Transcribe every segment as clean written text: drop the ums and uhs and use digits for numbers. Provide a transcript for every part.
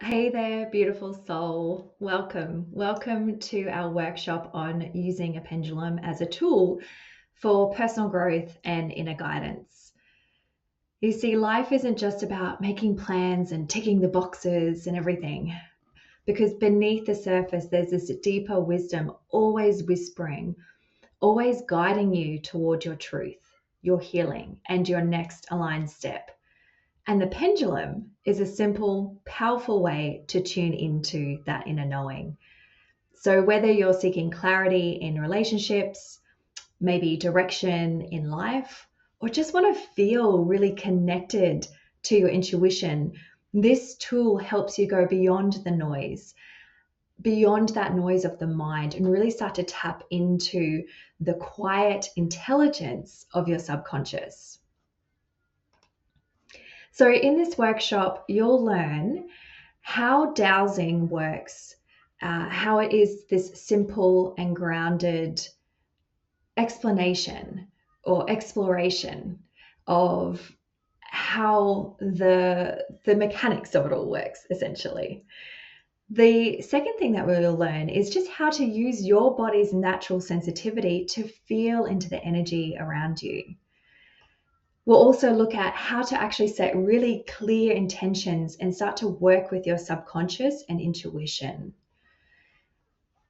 Hey there, beautiful soul. Welcome. Welcome to our workshop on using a pendulum as a tool for personal growth and inner guidance. You see, life isn't just about making plans and ticking the boxes and everything, because beneath the surface, there's this deeper wisdom always whispering, always guiding you toward your truth, your healing, and your next aligned step. And the pendulum is a simple, powerful way to tune into that inner knowing. So, whether you're seeking clarity in relationships, maybe direction in life, or just want to feel really connected to your intuition, this tool helps you go beyond the noise, beyond that noise of the mind, and really start to tap into the quiet intelligence of your subconscious. So, in this workshop, you'll learn how dowsing works, how it is this simple and grounded explanation or exploration of how the mechanics of it all works, essentially. The second thing that we will learn is just how to use your body's natural sensitivity to feel into the energy around you. We'll also look at how to actually set really clear intentions and start to work with your subconscious and intuition.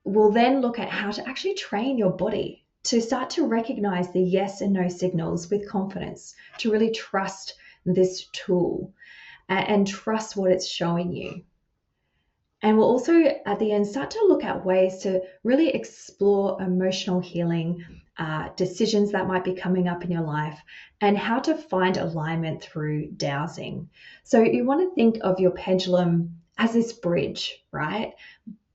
We'll then look at how to actually train your body to start to recognize the yes and no signals with confidence, to really trust this tool and trust what it's showing you. And we'll also, at the end, start to look at ways to really explore emotional healing, decisions that might be coming up in your life, and how to find alignment through dowsing. So you want to think of your pendulum as this bridge, right?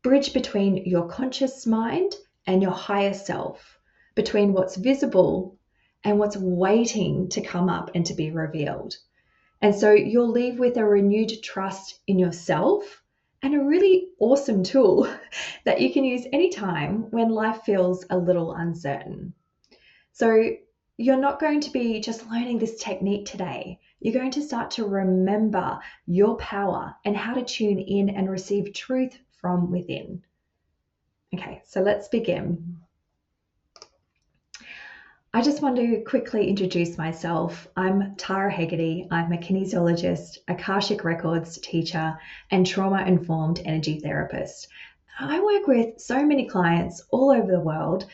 Bridge between your conscious mind and your higher self, between what's visible and what's waiting to come up and to be revealed. And so you'll leave with a renewed trust in yourself and a really awesome tool that you can use anytime when life feels a little uncertain. So you're not going to be just learning this technique today. You're going to start to remember your power and how to tune in and receive truth from within. Okay, so let's begin. I just want to quickly introduce myself. I'm Tara Hegerty. I'm a kinesiologist, Akashic Records teacher, and trauma-informed energy therapist. I work with so many clients all over the world,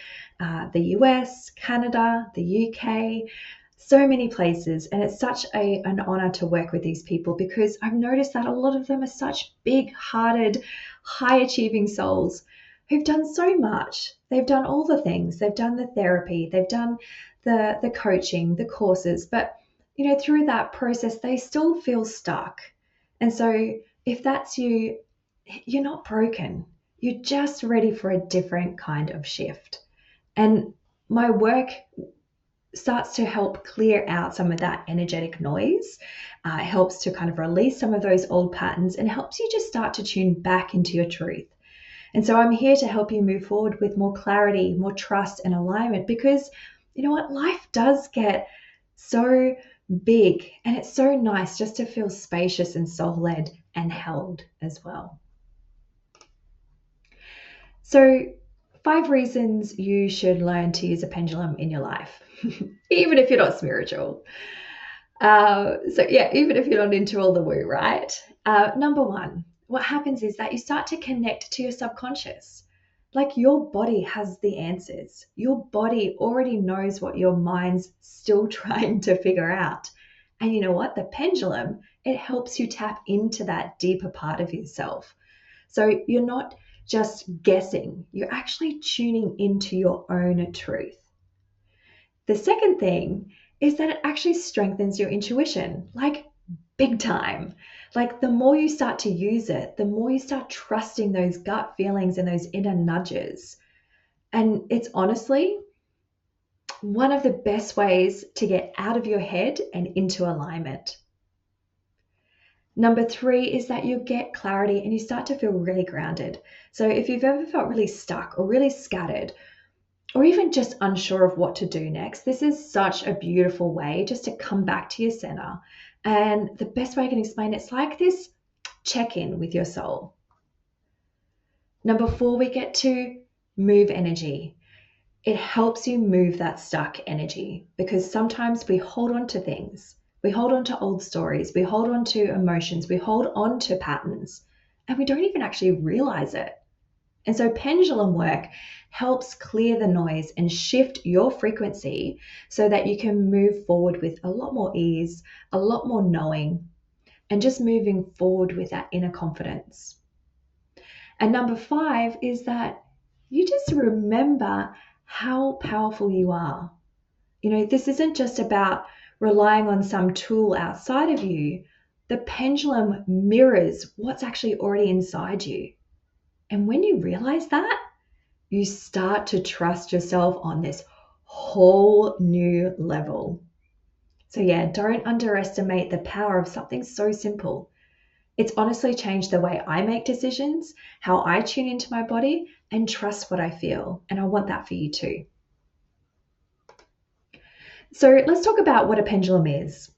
the US, Canada, the UK, so many places. And it's such an honor to work with these people because I've noticed that a lot of them are such big-hearted, high-achieving souls who've done so much. They've done all the things. They've done the therapy. They've done the coaching, the courses. But, through that process, they still feel stuck. And so if that's you, you're not broken. You're just ready for a different kind of shift. And my work starts to help clear out some of that energetic noise. It helps to kind of release some of those old patterns and helps you just start to tune back into your truth. And so I'm here to help you move forward with more clarity, more trust and alignment, because you know what? Life does get so big and it's so nice just to feel spacious and soul-led and held as well. So 5 reasons you should learn to use a pendulum in your life, even if you're not spiritual. Even if you're not into all the woo, right? Number 1, what happens is that you start to connect to your subconscious. Like your body has the answers. Your body already knows what your mind's still trying to figure out. And you know what? The pendulum, it helps you tap into that deeper part of yourself. So you're not just guessing, you're actually tuning into your own truth. The second thing is that it actually strengthens your intuition, like big time. Like the more you start to use it, the more you start trusting those gut feelings and those inner nudges. And it's honestly one of the best ways to get out of your head and into alignment. Number 3 is that you get clarity and you start to feel really grounded. So if you've ever felt really stuck or really scattered, or even just unsure of what to do next, this is such a beautiful way just to come back to your center. And the best way I can explain it's like this check in with your soul. Number 4, we get to move energy. It helps you move that stuck energy, because sometimes we hold on to things. We hold on to old stories. We hold on to emotions. We hold on to patterns, and we don't even actually realize it. And so pendulum work helps clear the noise and shift your frequency so that you can move forward with a lot more ease, a lot more knowing, and just moving forward with that inner confidence. And number 5 is that you just remember how powerful you are. This isn't just about relying on some tool outside of you. The pendulum mirrors what's actually already inside you. And when you realize that, you start to trust yourself on this whole new level. So yeah, don't underestimate the power of something so simple. It's honestly changed the way I make decisions, how I tune into my body, and trust what I feel. And I want that for you too. So let's talk about what a pendulum is.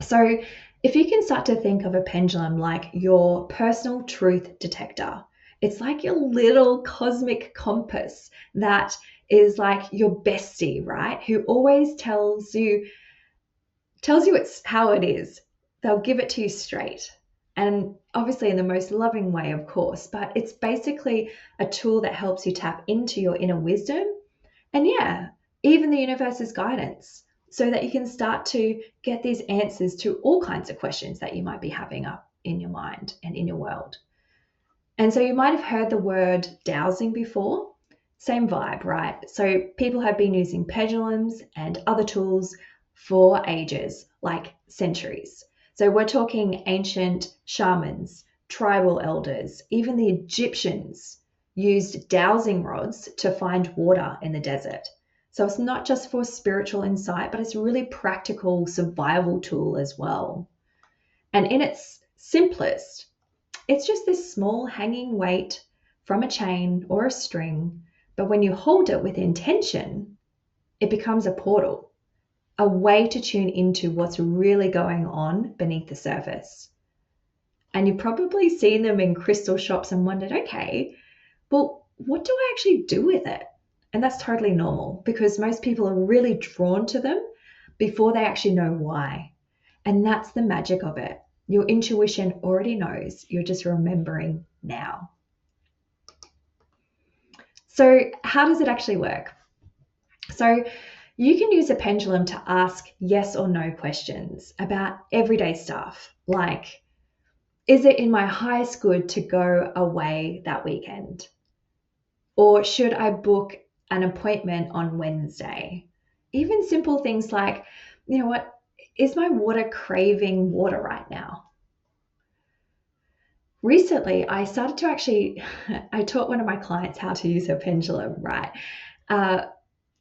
So if you can start to think of a pendulum like your personal truth detector, it's like your little cosmic compass that is like your bestie, right? Who always tells you it's how it is. They'll give it to you straight. And obviously in the most loving way, of course, but it's basically a tool that helps you tap into your inner wisdom and even the universe's guidance, so that you can start to get these answers to all kinds of questions that you might be having up in your mind and in your world. And so you might have heard the word dowsing before. Same vibe, right? So people have been using pendulums and other tools for ages, like centuries. So we're talking ancient shamans, tribal elders, even the Egyptians used dowsing rods to find water in the desert. So it's not just for spiritual insight, but it's a really practical survival tool as well. And in its simplest, it's just this small hanging weight from a chain or a string, but when you hold it with intention, it becomes a portal, a way to tune into what's really going on beneath the surface. And you've probably seen them in crystal shops and wondered, okay, well, what do I actually do with it? And that's totally normal, because most people are really drawn to them before they actually know why. And that's the magic of it. Your intuition already knows, you're just remembering now. So how does it actually work? So you can use a pendulum to ask yes or no questions about everyday stuff, like, is it in my highest good to go away that weekend? Or should I book an appointment on Wednesday? Even simple things like, what, is my water craving water right now? Recently, I started to I taught one of my clients how to use a pendulum, right?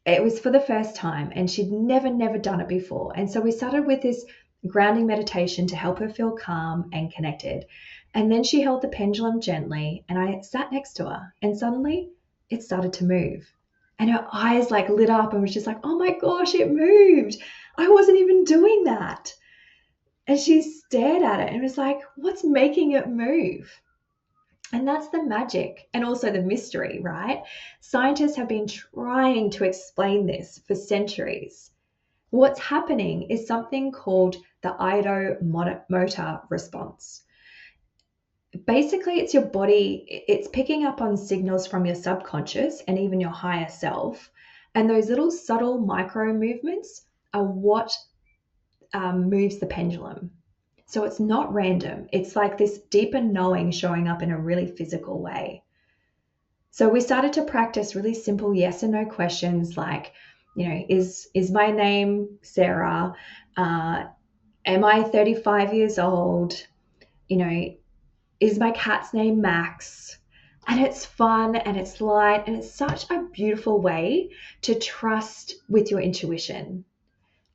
It was for the first time, and she'd never done it before. And so we started with this grounding meditation to help her feel calm and connected. And then she held the pendulum gently, and I sat next to her, and suddenly it started to move. And her eyes lit up and was just like, oh my gosh, it moved. I wasn't even doing that. And she stared at it and was like, what's making it move? And that's the magic and also the mystery, right? Scientists have been trying to explain this for centuries. What's happening is something called the iodomotor response. Basically, it's your body, it's picking up on signals from your subconscious and even your higher self. And those little subtle micro movements are what moves the pendulum. So it's not random. It's like this deeper knowing showing up in a really physical way. So we started to practice really simple yes and no questions like, is my name Sarah? Am I 35 years old? Is my cat's name Max? And it's fun and it's light and it's such a beautiful way to trust with your intuition.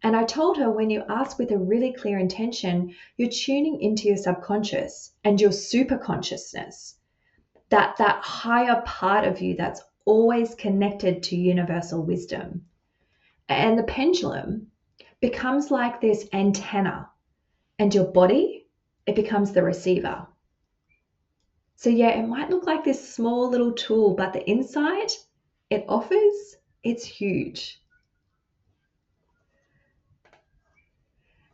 And I told her, when you ask with a really clear intention, you're tuning into your subconscious and your super consciousness, that higher part of you that's always connected to universal wisdom. And the pendulum becomes like this antenna, and your body, it becomes the receiver. So yeah, it might look like this small little tool, but the insight it offers, it's huge.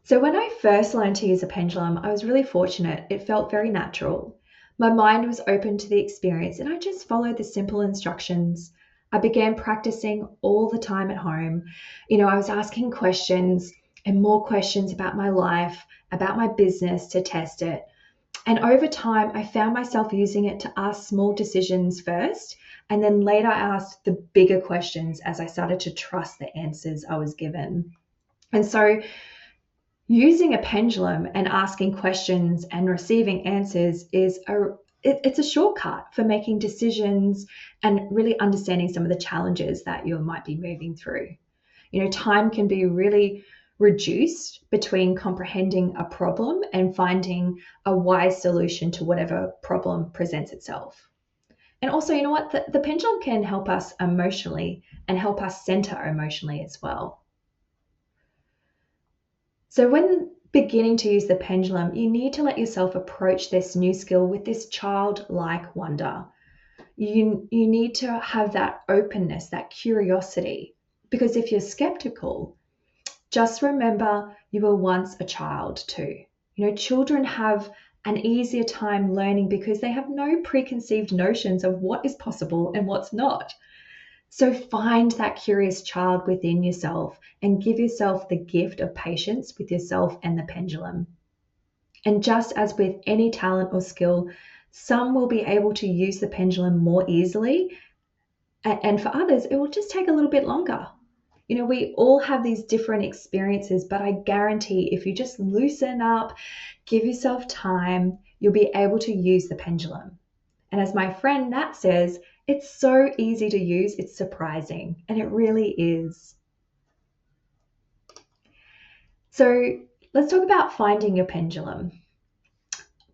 So when I first learned to use a pendulum, I was really fortunate. It felt very natural. My mind was open to the experience and I just followed the simple instructions. I began practicing all the time at home. I was asking questions and more questions about my life, about my business to test it. And over time, I found myself using it to ask small decisions first. And then later, I asked the bigger questions as I started to trust the answers I was given. And so, using a pendulum and asking questions and receiving answers it's a shortcut for making decisions and really understanding some of the challenges that you might be moving through. Time can be really reduced between comprehending a problem and finding a wise solution to whatever problem presents itself. And also, you know what? The pendulum can help us emotionally and help us center emotionally as well. So, when beginning to use the pendulum, you need to let yourself approach this new skill with this childlike wonder. You need to have that openness, that curiosity, because if you're skeptical, just remember you were once a child too. Children have an easier time learning because they have no preconceived notions of what is possible and what's not. So find that curious child within yourself and give yourself the gift of patience with yourself and the pendulum. And just as with any talent or skill, some will be able to use the pendulum more easily, and for others, it will just take a little bit longer. We all have these different experiences, but I guarantee if you just loosen up, give yourself time, you'll be able to use the pendulum. And as my friend Nat says, it's so easy to use, it's surprising, and it really is. So let's talk about finding your pendulum.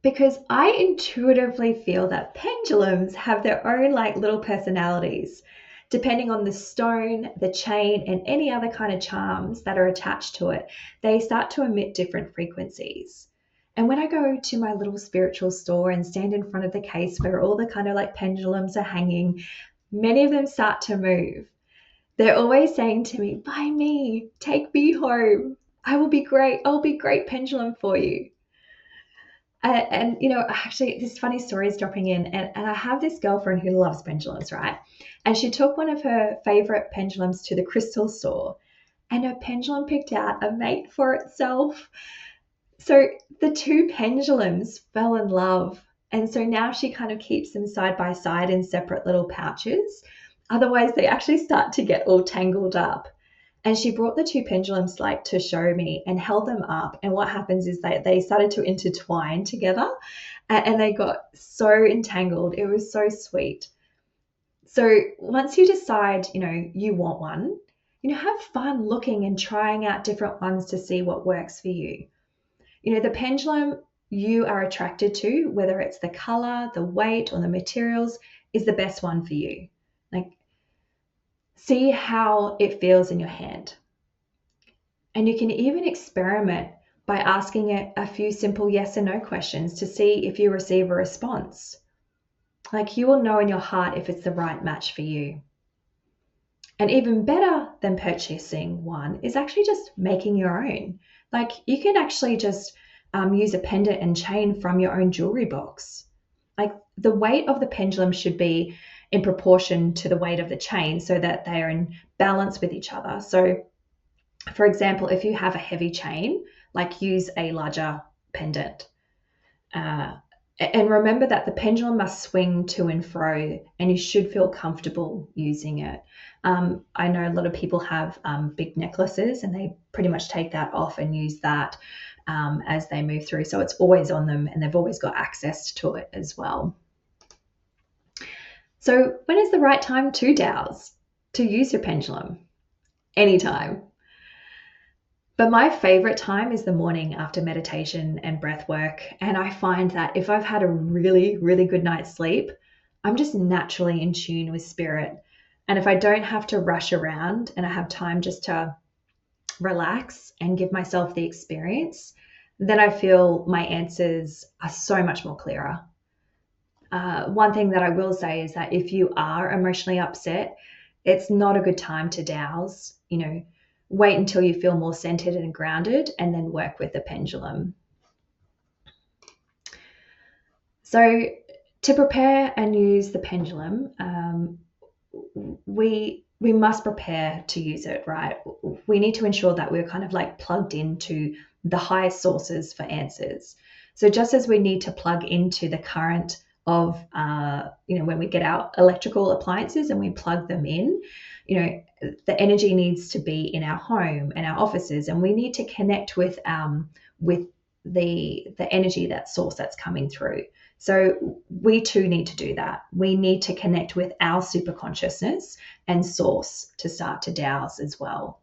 Because I intuitively feel that pendulums have their own little personalities. Depending on the stone, the chain, and any other kind of charms that are attached to it, they start to emit different frequencies. And when I go to my little spiritual store and stand in front of the case where all the kind of pendulums are hanging, many of them start to move. They're always saying to me, buy me, take me home. I will be great. I'll be great pendulum for you. And actually, this funny story is dropping in. And I have this girlfriend who loves pendulums, right? And she took one of her favorite pendulums to the crystal store, and her pendulum picked out a mate for itself. So the two pendulums fell in love. And so now she kind of keeps them side by side in separate little pouches. Otherwise, they actually start to get all tangled up. And she brought the two pendulums to show me and held them up. And what happens is they started to intertwine together and they got so entangled. It was so sweet. So once you decide, you want one, have fun looking and trying out different ones to see what works for you. The pendulum you are attracted to, whether it's the color, the weight, or the materials, is the best one for you. See how it feels in your hand. And you can even experiment by asking it a few simple yes and no questions to see if you receive a response. You will know in your heart if it's the right match for you. And even better than purchasing one is actually just making your own. You can actually just use a pendant and chain from your own jewelry box. The weight of the pendulum should be in proportion to the weight of the chain so that they are in balance with each other. So, for example, if you have a heavy chain, use a larger pendant. And remember that the pendulum must swing to and fro, and you should feel comfortable using it. I know a lot of people have big necklaces, and they pretty much take that off and use that as they move through. So it's always on them, and they've always got access to it as well. So when is the right time to dowse, to use your pendulum? Anytime. But my favorite time is the morning after meditation and breath work. And I find that if I've had a really, really good night's sleep, I'm just naturally in tune with spirit. And if I don't have to rush around and I have time just to relax and give myself the experience, then I feel my answers are so much more clearer. One thing that I will say is that if you are emotionally upset, it's not a good time to dowse. Wait until you feel more centered and grounded, and then work with the pendulum. So to prepare and use the pendulum, we must prepare to use it, right? We need to ensure that we're kind of like plugged into the highest sources for answers. So just as we need to plug into the current of, when we get our electrical appliances and we plug them in, the energy needs to be in our home and our offices, and we need to connect with the energy, that source that's coming through. So we too need to do that. We need to connect with our super consciousness and source to start to dowse as well.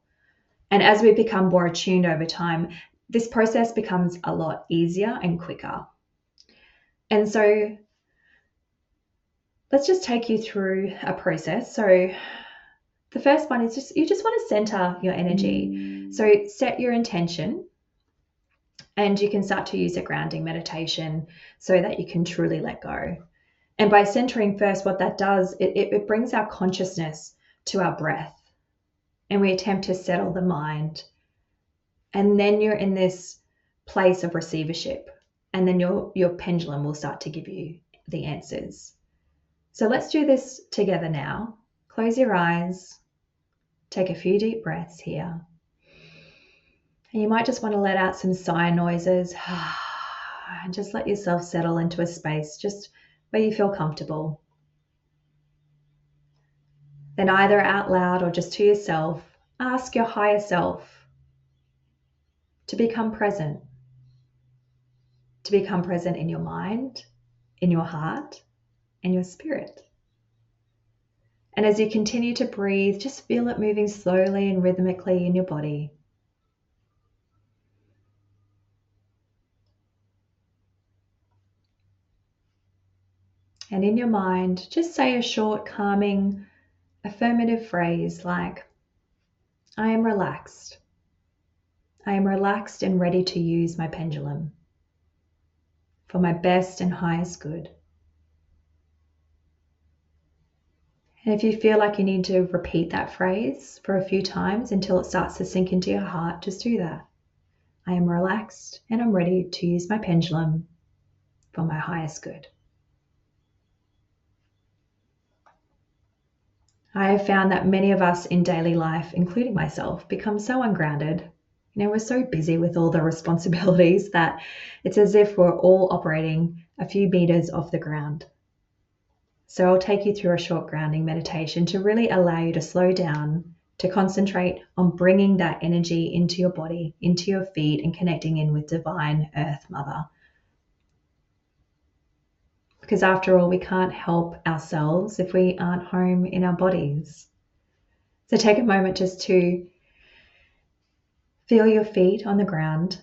And as we become more attuned over time, this process becomes a lot easier and quicker. And so let's just take you through a process. So the first one is you just want to center your energy. So set your intention. And you can start to use a grounding meditation so that you can truly let go. And by centering first, what that does, it brings our consciousness to our breath. And we attempt to settle the mind. And then you're in this place of receivership. And then your pendulum will start to give you the answers. So let's do this together now. Close your eyes. Take a few deep breaths here. And you might just want to let out some sigh noises and just let yourself settle into a space just where you feel comfortable. Then either out loud or just to yourself, ask your higher self to become present. To become present in your mind, in your heart, and your spirit. And as you continue to breathe, just feel it moving slowly and rhythmically in your body. And in your mind, just say a short, calming, affirmative phrase like, I am relaxed. I am relaxed and ready to use my pendulum for my best and highest good. And if you feel like you need to repeat that phrase for a few times until it starts to sink into your heart, just do that. I am relaxed and I'm ready to use my pendulum for my highest good. I have found that many of us in daily life, including myself, become so ungrounded. We're so busy with all the responsibilities that it's as if we're all operating a few meters off the ground. So I'll take you through a short grounding meditation to really allow you to slow down, to concentrate on bringing that energy into your body, into your feet, and connecting in with Divine Earth Mother. Because after all, we can't help ourselves if we aren't home in our bodies. So take a moment just to feel your feet on the ground.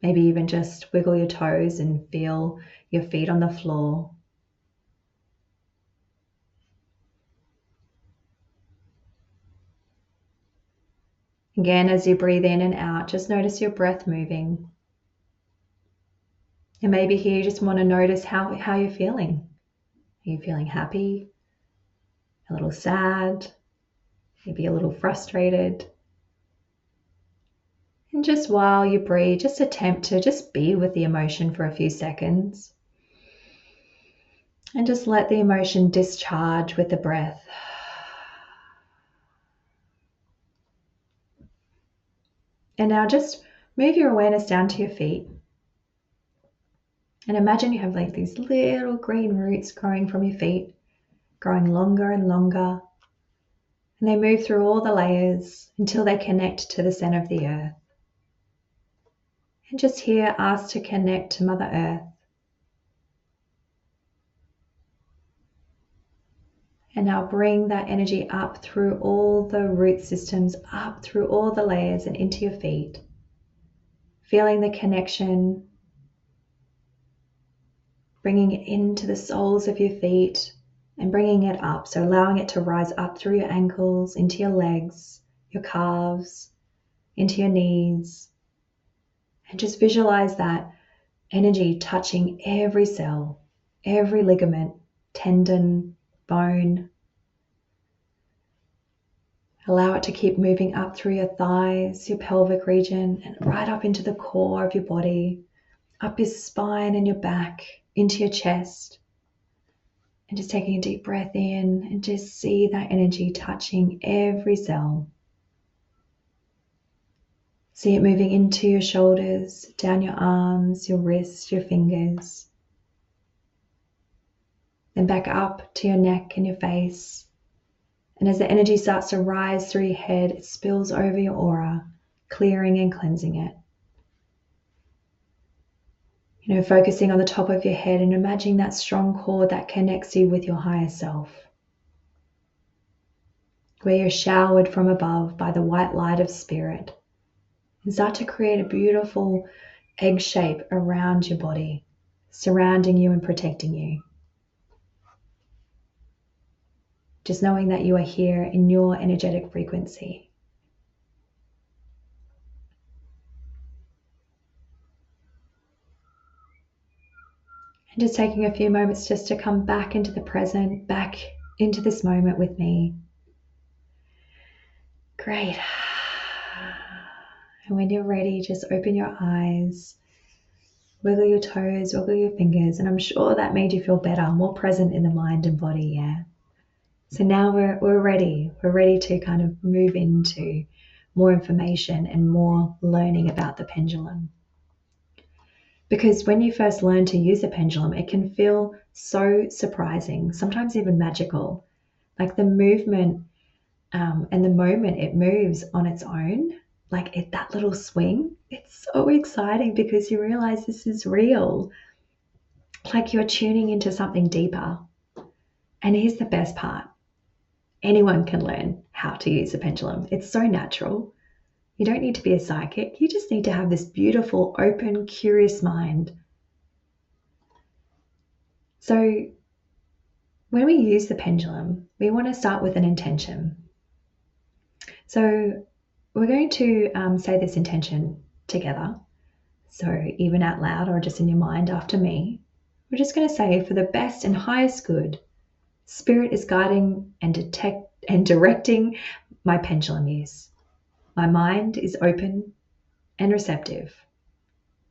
Maybe even just wiggle your toes and feel your feet on the floor. Again, as you breathe in and out, just notice your breath moving. And maybe here you just want to notice how you're feeling. Are you feeling happy? A little sad? Maybe a little frustrated? And just while you breathe, just attempt to just be with the emotion for a few seconds. And just let the emotion discharge with the breath. And now just move your awareness down to your feet. And imagine you have like these little green roots growing from your feet, growing longer and longer. And they move through all the layers until they connect to the center of the earth. And just here, ask to connect to Mother Earth. And now bring that energy up through all the root systems, up through all the layers and into your feet. Feeling the connection, bringing it into the soles of your feet and bringing it up. So allowing it to rise up through your ankles, into your legs, your calves, into your knees. And just visualize that energy touching every cell, every ligament, tendon, bone. Allow it to keep moving up through your thighs, your pelvic region, and right up into the core of your body, up your spine and your back, into your chest. And just taking a deep breath in and just see that energy touching every cell. See it moving into your shoulders, down your arms, your wrists, your fingers. Then back up to your neck and your face. And as the energy starts to rise through your head, it spills over your aura, clearing and cleansing it. Focusing on the top of your head and imagining that strong cord that connects you with your higher self, where you're showered from above by the white light of spirit, and start to create a beautiful egg shape around your body, surrounding you and protecting you. Just knowing that you are here in your energetic frequency. And just taking a few moments just to come back into the present, back into this moment with me. Great. And when you're ready, just open your eyes, wiggle your toes, wiggle your fingers, and I'm sure that made you feel better, more present in the mind and body, yeah? So now we're ready. We're ready to kind of move into more information and more learning about the pendulum. Because when you first learn to use a pendulum, it can feel so surprising, sometimes even magical. Like the movement and the moment it moves on its own, that little swing, it's so exciting because you realize this is real. Like you're tuning into something deeper. And here's the best part. Anyone can learn how to use a pendulum. It's so natural. You don't need to be a psychic. You just need to have this beautiful, open, curious mind. So when we use the pendulum, we want to start with an intention. So we're going to say this intention together. So even out loud or just in your mind after me, we're just going to say, for the best and highest good, Spirit is guiding and directing my pendulum use. My mind is open and receptive.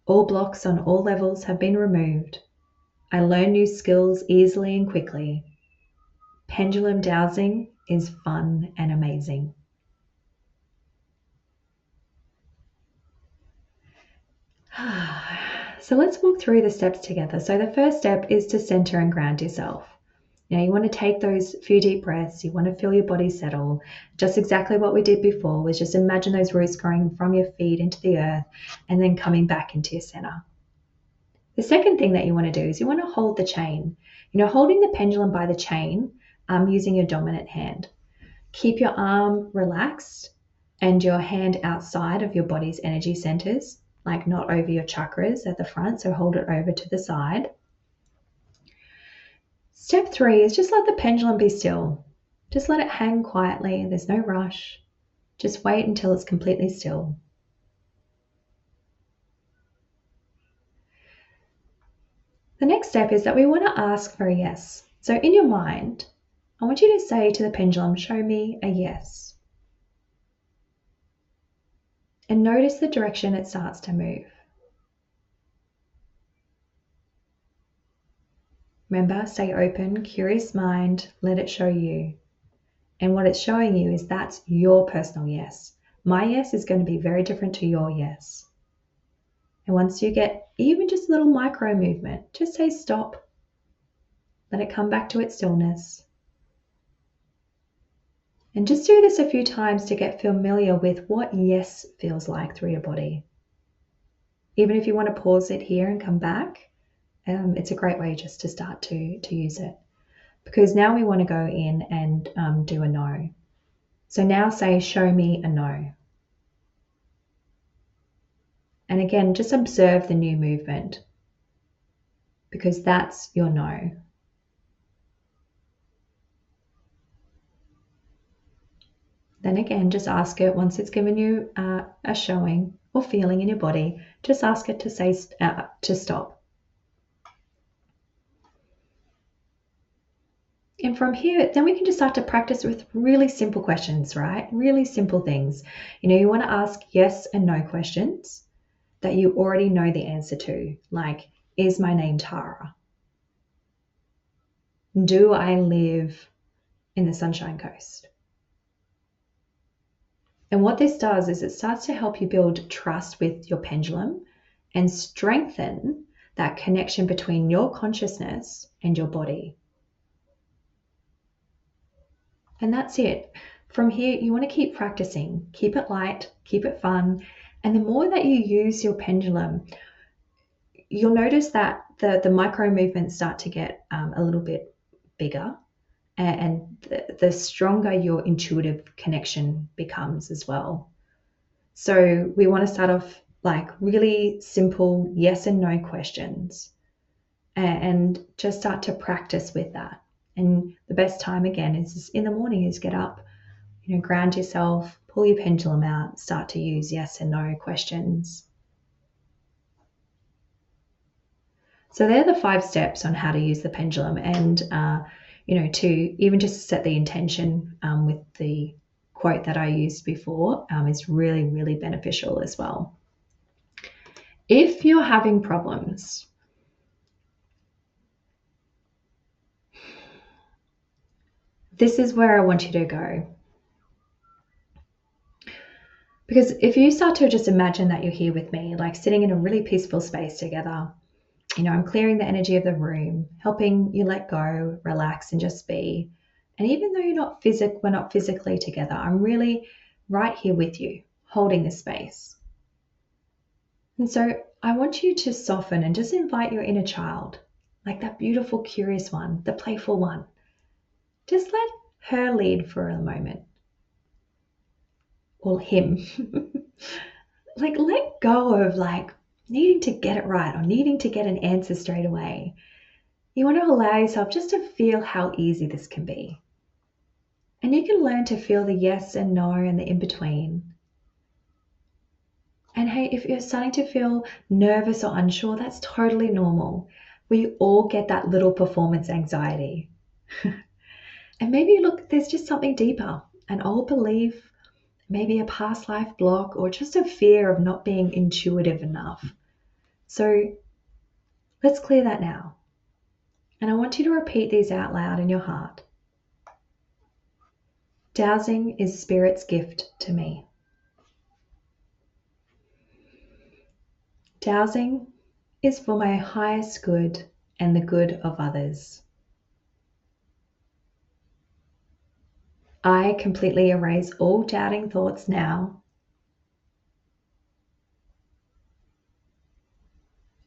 All blocks on all levels have been removed. I learn new skills easily and quickly. Pendulum dowsing is fun and amazing. So let's walk through the steps together. So the first step is to center and ground yourself. Now you want to take those few deep breaths. You want to feel your body settle. Just exactly what we did before was just imagine those roots growing from your feet into the earth and then coming back into your center. The second thing that you want to do is you want to hold the chain. Holding the pendulum by the chain using your dominant hand. Keep your arm relaxed and your hand outside of your body's energy centers, like not over your chakras at the front, so hold it over to the side. Step 3 is just let the pendulum be still. Just let it hang quietly. There's no rush. Just wait until it's completely still. The next step is that we want to ask for a yes. So in your mind, I want you to say to the pendulum, show me a yes. And notice the direction it starts to move. Remember, stay open, curious mind, let it show you. And what it's showing you is that's your personal yes. My yes is going to be very different to your yes. And once you get even just a little micro movement, just say stop. Let it come back to its stillness. And just do this a few times to get familiar with what yes feels like through your body. Even if you want to pause it here and come back, it's a great way just to start to use it. Because now we want to go in and do a no. So now say, show me a no. And again, just observe the new movement, because that's your no. Then again, just ask it once it's given you a showing, or feeling in your body, just ask it to say to stop. And from here, then we can just start to practice with really simple questions, right? Really simple things. You want to ask yes and no questions that you already know the answer to, like, is my name Tara? Do I live in the Sunshine Coast? And what this does is it starts to help you build trust with your pendulum and strengthen that connection between your consciousness and your body. And that's it. From here, you want to keep practicing. Keep it light, keep it fun. And the more that you use your pendulum, you'll notice that the micro movements start to get a little bit bigger, and the stronger your intuitive connection becomes as well. So we want to start off like really simple yes and no questions, and just start to practice with that. And the best time, again, is in the morning. Is get up, ground yourself, pull your pendulum out, start to use yes and no questions. So they're the 5 steps on how to use the pendulum, and to even just set the intention with the quote that I used before is really, really beneficial as well. If you're having problems, this is where I want you to go. Because if you start to just imagine that you're here with me, like sitting in a really peaceful space together, I'm clearing the energy of the room, helping you let go, relax, and just be. And even though we're not physically together, I'm really right here with you, holding the space. And so I want you to soften and just invite your inner child, like that beautiful, curious one, the playful one. Just let her lead for a moment. Or him. Like, let go of needing to get it right or needing to get an answer straight away. You want to allow yourself just to feel how easy this can be. And you can learn to feel the yes and no and the in-between. And hey, if you're starting to feel nervous or unsure, that's totally normal. We all get that little performance anxiety. And maybe there's just something deeper, an old belief, maybe a past life block, or just a fear of not being intuitive enough. So let's clear that now. And I want you to repeat these out loud in your heart. Dowsing is Spirit's gift to me. Dowsing is for my highest good and the good of others. I completely erase all doubting thoughts now.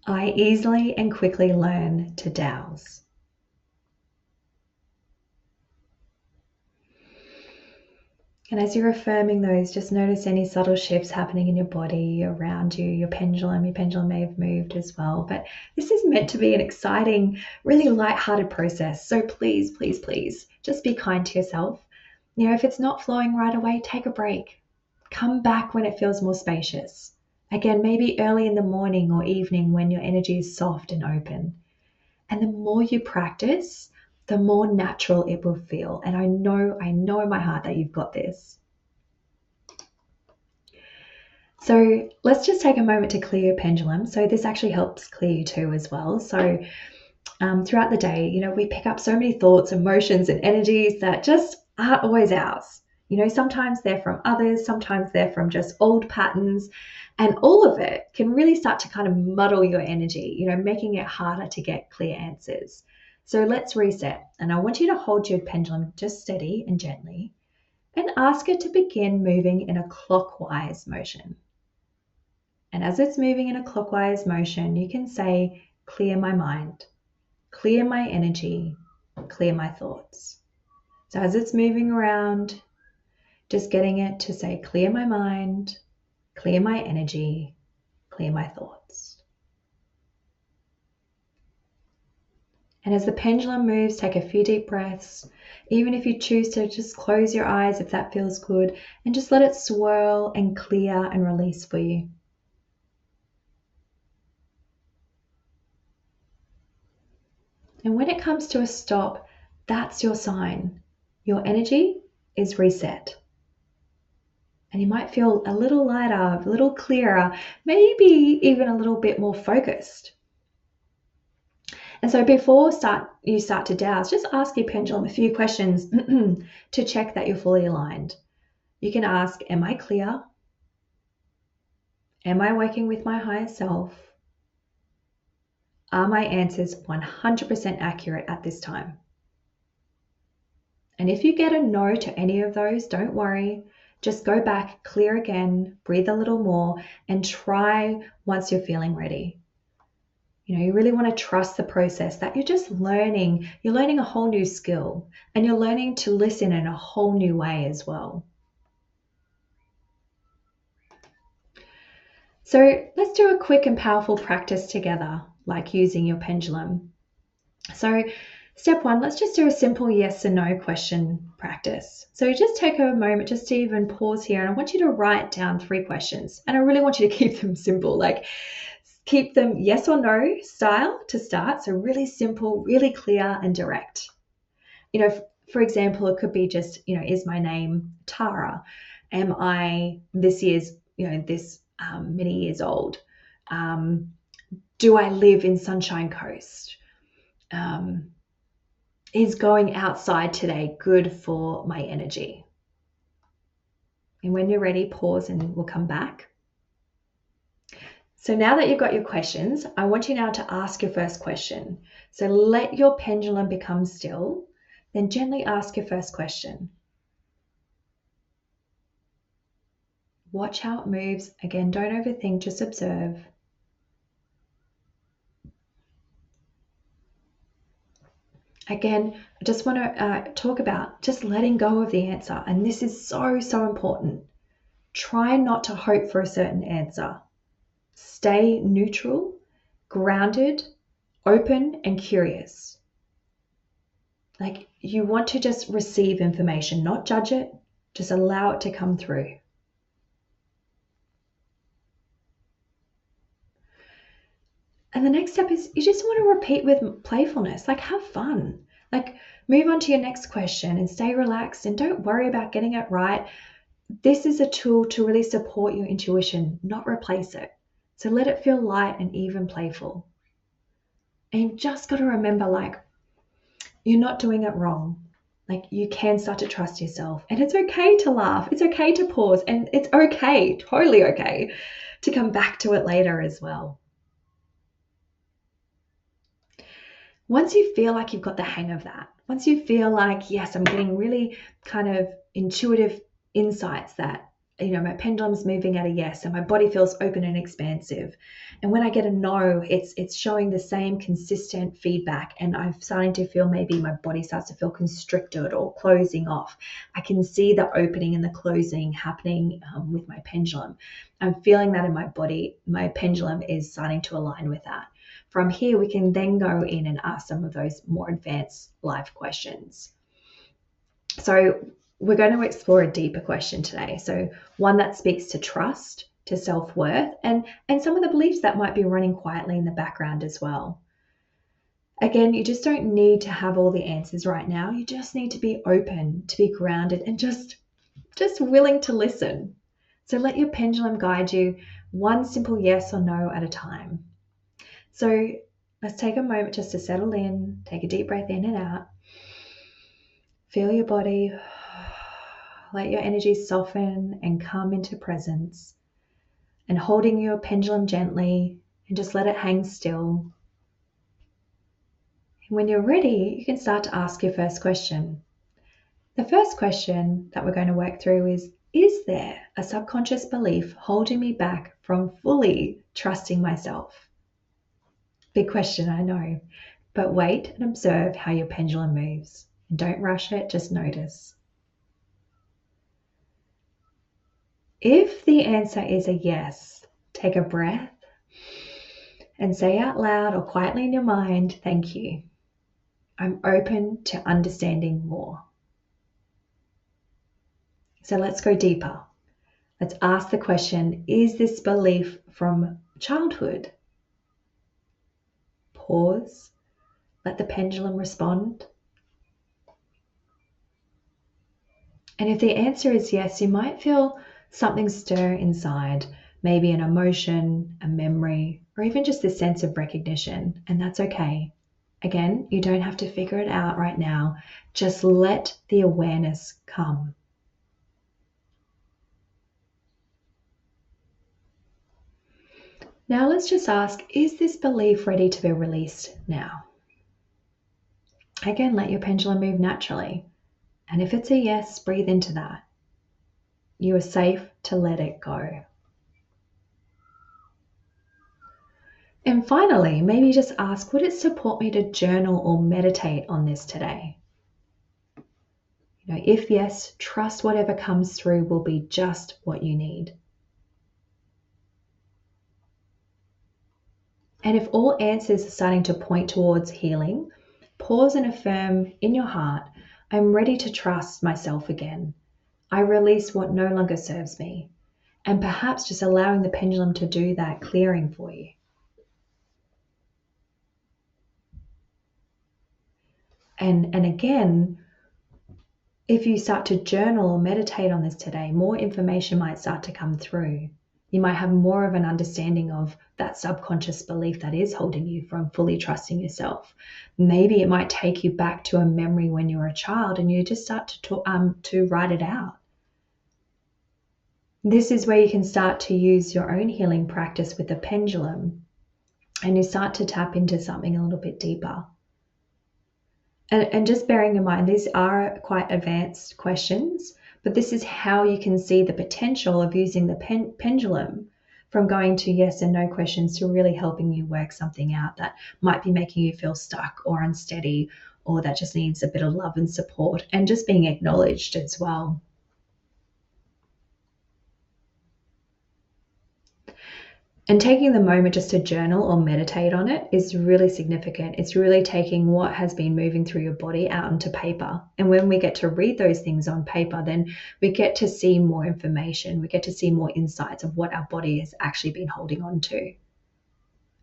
I easily and quickly learn to dowse. And as you're affirming those, just notice any subtle shifts happening in your body, around you, your pendulum. Your pendulum may have moved as well. But this is meant to be an exciting, really lighthearted process. So please, please, please, just be kind to yourself. If it's not flowing right away, take a break. Come back when it feels more spacious. Again, maybe early in the morning or evening when your energy is soft and open. And the more you practice, the more natural it will feel. And I know in my heart that you've got this. So let's just take a moment to clear your pendulum. So this actually helps clear you too as well. So throughout the day, we pick up so many thoughts, emotions, and energies that just aren't always ours. Sometimes they're from others, sometimes they're from just old patterns, and all of it can really start to kind of muddle your energy, making it harder to get clear answers. So let's reset. And I want you to hold your pendulum just steady and gently and ask it to begin moving in a clockwise motion. And as it's moving in a clockwise motion, you can say, clear my mind, clear my energy, clear my thoughts. So as it's moving around, just getting it to say, clear my mind, clear my energy, clear my thoughts. And as the pendulum moves, take a few deep breaths. Even if you choose to just close your eyes if that feels good, and just let it swirl and clear and release for you. And when it comes to a stop, that's your sign. Your energy is reset. And you might feel a little lighter, a little clearer, maybe even a little bit more focused. And so before you start to dowse, just ask your pendulum a few questions to check that you're fully aligned. You can ask, am I clear? Am I working with my higher self? Are my answers 100% accurate at this time? And if you get a no to any of those, don't worry. Just go back, clear again, breathe a little more, and try once you're feeling ready. You really want to trust the process that you're just learning. You're learning a whole new skill, and you're learning to listen in a whole new way as well. So let's do a quick and powerful practice together, like using your pendulum. So step one, let's just do a simple yes and no question practice. So just take a moment just to even pause here, and I want you to write down 3 questions. And I really want you to keep them simple, like keep them yes or no style to start. So really simple, really clear and direct. For example, it could be just, is my name Tara? Am I this year's, this many years old? Do I live in Sunshine Coast? Is going outside today good for my energy? And when you're ready, pause and we'll come back. So now that you've got your questions, I want you now to ask your first question. So let your pendulum become still, then gently ask your first question. Watch how it moves. Again, don't overthink, just observe. Again, I just want to talk about just letting go of the answer. And this is so, so important. Try not to hope for a certain answer. Stay neutral, grounded, open, and curious. Like you want to just receive information, not judge it, just allow it to come through. And the next step is you just want to repeat with playfulness, like have fun, like move on to your next question and stay relaxed and don't worry about getting it right. This is a tool to really support your intuition, not replace it. So let it feel light and even playful. And you've just got to remember, like, you're not doing it wrong. Like you can start to trust yourself, and it's okay to laugh. It's okay to pause, and it's okay, totally okay, to come back to it later as well. Once you feel like you've got the hang of that, once you feel like, yes, I'm getting really kind of intuitive insights that, my pendulum's moving at a yes and my body feels open and expansive. And when I get a no, it's showing the same consistent feedback, and I'm starting to feel maybe my body starts to feel constricted or closing off. I can see the opening and the closing happening with my pendulum. I'm feeling that in my body. My pendulum is starting to align with that. From here, we can then go in and ask some of those more advanced life questions. So we're going to explore a deeper question today. So one that speaks to trust, to self-worth, and some of the beliefs that might be running quietly in the background as well. Again, you just don't need to have all the answers right now. You just need to be open, to be grounded, and just willing to listen. So let your pendulum guide you one simple yes or no at a time. So let's take a moment just to settle in, take a deep breath in and out. Feel your body, let your energy soften and come into presence. And holding your pendulum gently and just let it hang still. And when you're ready, you can start to ask your first question. The first question that we're going to work through is there a subconscious belief holding me back from fully trusting myself? Big question, I know, but wait and observe how your pendulum moves. And don't rush it, just notice. If the answer is a yes, take a breath and say out loud or quietly in your mind, thank you. I'm open to understanding more. So let's go deeper. Let's ask the question, is this belief from childhood? Pause Let the pendulum respond. And if the answer is yes, you might feel something stir inside, maybe an emotion, a memory, or even just a sense of recognition, and that's okay. Again, you don't have to figure it out right now. Just let the awareness come. Now let's just ask, is this belief ready to be released now? Again, let your pendulum move naturally. And if it's a yes, breathe into that. You are safe to let it go. And finally, maybe just ask, would it support me to journal or meditate on this today? If yes, trust whatever comes through will be just what you need. And if all answers are starting to point towards healing, pause and affirm in your heart, I'm ready to trust myself again. I release what no longer serves me. And perhaps just allowing the pendulum to do that clearing for you. And again, if you start to journal or meditate on this today, more information might start to come through. You might have more of an understanding of that subconscious belief that is holding you from fully trusting yourself. Maybe it might take you back to a memory when you were a child and you just start to write it out. This is where you can start to use your own healing practice with the pendulum and you start to tap into something a little bit deeper. And just bearing in mind, these are quite advanced questions, but this is how you can see the potential of using the pendulum from going to yes and no questions to really helping you work something out that might be making you feel stuck or unsteady, or that just needs a bit of love and support and just being acknowledged as well. And taking the moment just to journal or meditate on it is really significant. It's really taking what has been moving through your body out onto paper. And when we get to read those things on paper, then we get to see more information. We get to see more insights of what our body has actually been holding on to.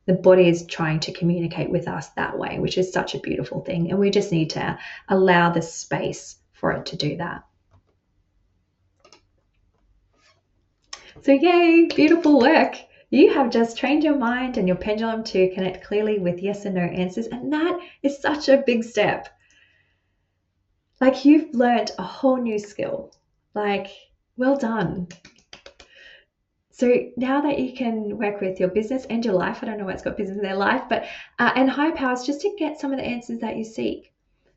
The body is trying to communicate with us that way, which is such a beautiful thing. And we just need to allow the space for it to do that. So yay, beautiful work. You have just trained your mind and your pendulum to connect clearly with yes and no answers, and that is such a big step. Like, you've learned a whole new skill. Like, well done. So now that you can work with your business and your life, I don't know what's got business in their life, but and higher powers, just to get some of the answers that you seek.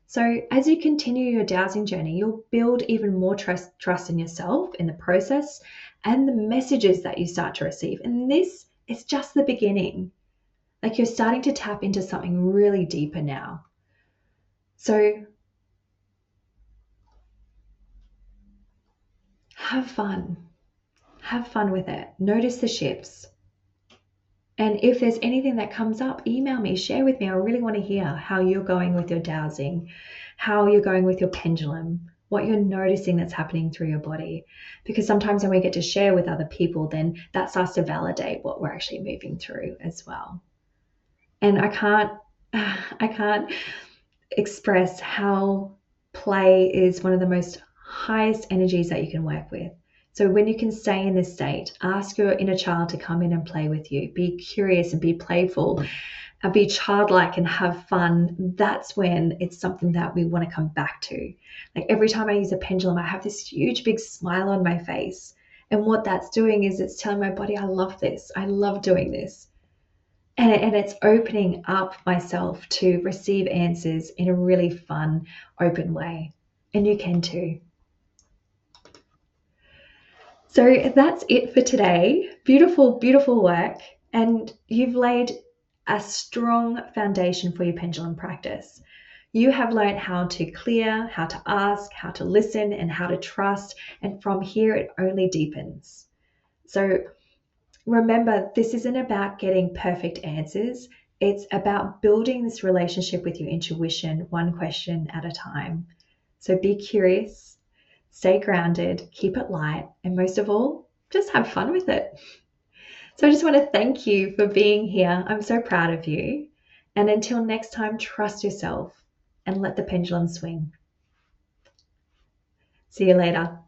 So as you continue your dowsing journey, you'll build even more trust in yourself, in the process, and the messages that you start to receive. And this is just the beginning. Like, you're starting to tap into something really deeper now. So have fun. Have fun with it. Notice the shifts. And if there's anything that comes up, email me, share with me. I really want to hear how you're going with your dowsing, how you're going with your pendulum, what you're noticing that's happening through your body. Because sometimes when we get to share with other people, then that starts to validate what we're actually moving through as well. And I can't express how play is one of the most highest energies that you can work with. So when you can stay in this state, ask your inner child to come in and play with you. Be curious and be playful and be childlike and have fun. That's when it's something that we want to come back to. Like, every time I use a pendulum, I have this huge big smile on my face. And what that's doing is it's telling my body, I love this. I love doing this. And it's opening up myself to receive answers in a really fun, open way. And you can too. So that's it for today. Beautiful, beautiful work. And you've laid a strong foundation for your pendulum practice. You have learned how to clear, how to ask, how to listen, and how to trust. And from here, it only deepens. So remember, this isn't about getting perfect answers. It's about building this relationship with your intuition, one question at a time. So be curious. Stay grounded, keep it light, and most of all, just have fun with it. So I just want to thank you for being here. I'm so proud of you. And until next time, trust yourself and let the pendulum swing. See you later.